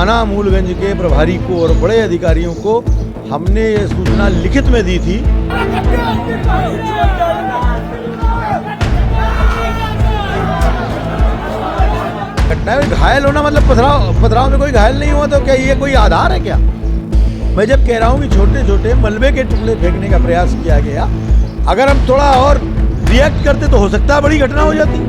थाना मूलगंज के प्रभारी को और बड़े अधिकारियों को हमने ये सूचना लिखित में दी थी। घटना में घायल होना मतलब पथराव में कोई घायल नहीं हुआ तो क्या ये कोई आधार है क्या? मैं जब कह रहा हूँ कि छोटे छोटे मलबे के टुकड़े फेंकने का प्रयास किया गया, अगर हम थोड़ा और रिएक्ट करते तो हो सकता है बड़ी घटना हो जाती।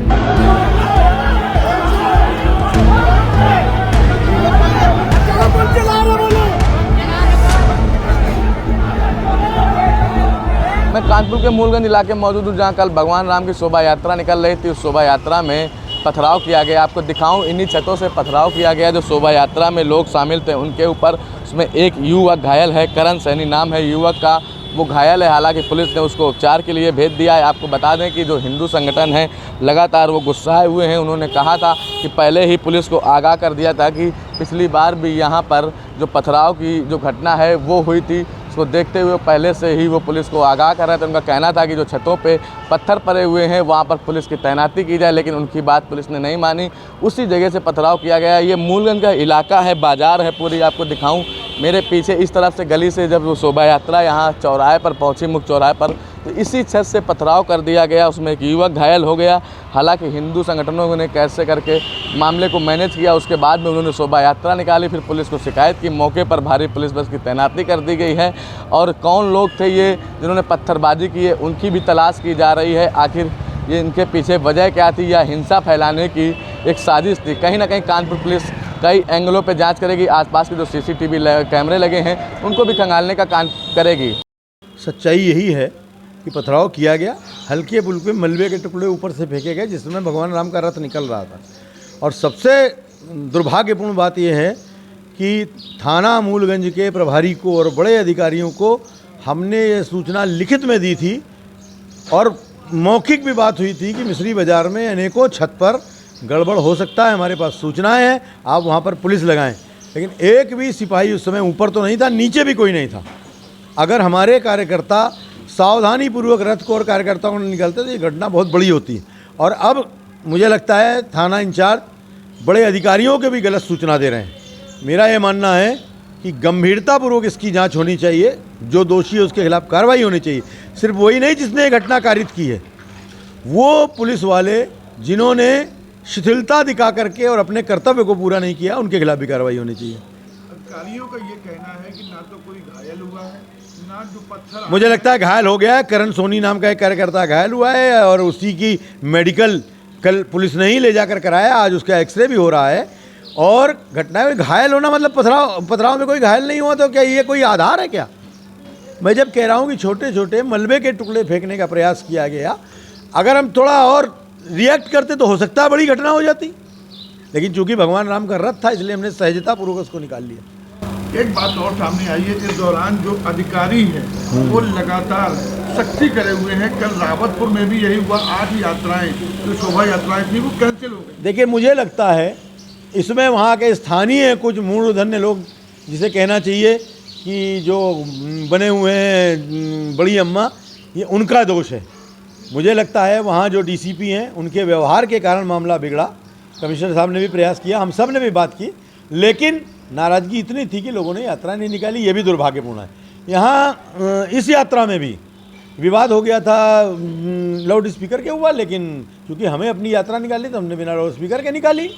मैं कानपुर के मूलगंज इलाके में मौजूद हूँ, जहाँ कल भगवान राम की शोभा यात्रा निकल रही थी। उस शोभा यात्रा में पथराव किया गया। आपको दिखाऊं, इन्हीं छतों से पथराव किया गया। जो शोभा यात्रा में लोग शामिल थे उनके ऊपर, उसमें एक युवक घायल है। करण सैनी नाम है युवक का, वो घायल है। हालांकि पुलिस ने उसको उपचार के लिए भेज दिया है। आपको बता दें कि जो हिंदू संगठन है लगातार वो गुस्साए हुए हैं। उन्होंने कहा था कि पहले ही पुलिस को आगाह कर दिया था कि पिछली बार भी यहाँ पर जो पथराव की जो घटना है वो हुई थी। उसको देखते हुए पहले से ही वो पुलिस को आगाह कर रहे थे। उनका कहना था कि जो छतों पे पत्थर पड़े हुए हैं वहाँ पर पुलिस की तैनाती की जाए, लेकिन उनकी बात पुलिस ने नहीं मानी। उसी जगह से पथराव किया गया। ये मूलगंज का इलाका है, बाज़ार है पूरी। आपको दिखाऊं, मेरे पीछे इस तरफ से गली से जब वो शोभा यात्रा यहाँ चौराहे पर पहुँची, मुख्य चौराहे पर, तो इसी छत से पथराव कर दिया गया। उसमें एक युवक घायल हो गया। हालांकि हिंदू संगठनों ने कैसे करके मामले को मैनेज किया। उसके बाद में उन्होंने शोभा यात्रा निकाली, फिर पुलिस को शिकायत की। मौके पर भारी पुलिस बस की तैनाती कर दी गई है। और कौन लोग थे ये जिन्होंने पत्थरबाजी की है, उनकी भी तलाश की जा रही है। आखिर ये इनके पीछे वजह क्या थी, या हिंसा फैलाने की एक साजिश थी? कहीं ना कहीं कानपुर पुलिस कई एंगलों पे जांच करेगी। आसपास के जो सीसीटीवी कैमरे लगे हैं उनको भी खंगालने का काम करेगी। सच्चाई यही है कि पथराव किया गया, हल्के फुल्के मलबे के टुकड़े ऊपर से फेंके गए जिसमें भगवान राम का रथ निकल रहा था। और सबसे दुर्भाग्यपूर्ण बात यह है कि थाना मूलगंज के प्रभारी को और बड़े अधिकारियों को हमने ये सूचना लिखित में दी थी, और मौखिक भी बात हुई थी कि मिस्री बाज़ार में अनेकों छत पर गड़बड़ हो सकता है, हमारे पास सूचनाएं हैं, आप वहाँ पर पुलिस लगाएं। लेकिन एक भी सिपाही उस समय ऊपर तो नहीं था, नीचे भी कोई नहीं था। अगर हमारे कार्यकर्ता सावधानी पूर्वक रथ को और कार्यकर्ताओं को निकलते तो ये घटना बहुत बड़ी होती। और अब मुझे लगता है थाना इंचार्ज बड़े अधिकारियों के भी गलत सूचना दे रहे हैं। मेरा ये मानना है कि गंभीरतापूर्वक इसकी जांच होनी चाहिए, जो दोषी है उसके खिलाफ कार्रवाई होनी चाहिए। सिर्फ वही नहीं जिसने ये घटना कारित की है, वो पुलिस वाले जिन्होंने शिथिलता दिखा करके और अपने कर्तव्य को पूरा नहीं किया, उनके खिलाफ भी कार्रवाई होनी चाहिए। अधिकारियों का ये कहना है कि ना तो कोई घायल हुआ है, ना जो पत्थर, मुझे लगता है घायल हो गया है। करण सोनी नाम का एक कार्यकर्ता घायल हुआ है और उसी की मेडिकल कल पुलिस ने ही ले जाकर कराया। आज उसका एक्सरे भी हो रहा है। और घटना में घायल होना मतलब पथराव में कोई घायल नहीं हुआ तो क्या ये कोई आधार है क्या? मैं जब कह रहा हूँ कि छोटे छोटे मलबे के टुकड़े फेंकने का प्रयास किया गया, अगर हम थोड़ा और रिएक्ट करते तो हो सकता है बड़ी घटना हो जाती। लेकिन चूंकि भगवान राम का रथ था इसलिए हमने सहजतापूर्वक उसको निकाल लिया। एक बात और सामने आई है, इस दौरान जो अधिकारी हैं वो लगातार सख्ती करे हुए हैं। कल रावतपुर में भी यही हुआ, 8 यात्राएं जो शोभा यात्राएं थी वो कैंसिल हो गई। देखिए, मुझे लगता है इसमें वहाँ के स्थानीय कुछ मूर्धन्य लोग, जिसे कहना चाहिए कि जो बने हुए हैं बड़ी अम्मा, ये उनका दोष है। मुझे लगता है वहाँ जो डीसीपी हैं उनके व्यवहार के कारण मामला बिगड़ा। कमिश्नर साहब ने भी प्रयास किया, हम सब ने भी बात की, लेकिन नाराज़गी इतनी थी कि लोगों ने यात्रा नहीं निकाली। ये भी दुर्भाग्यपूर्ण है। यहाँ इस यात्रा में भी विवाद हो गया था लाउड स्पीकर के हुआ, लेकिन क्योंकि हमें अपनी यात्रा निकाली तो हमने बिना लाउड स्पीकर के निकाली।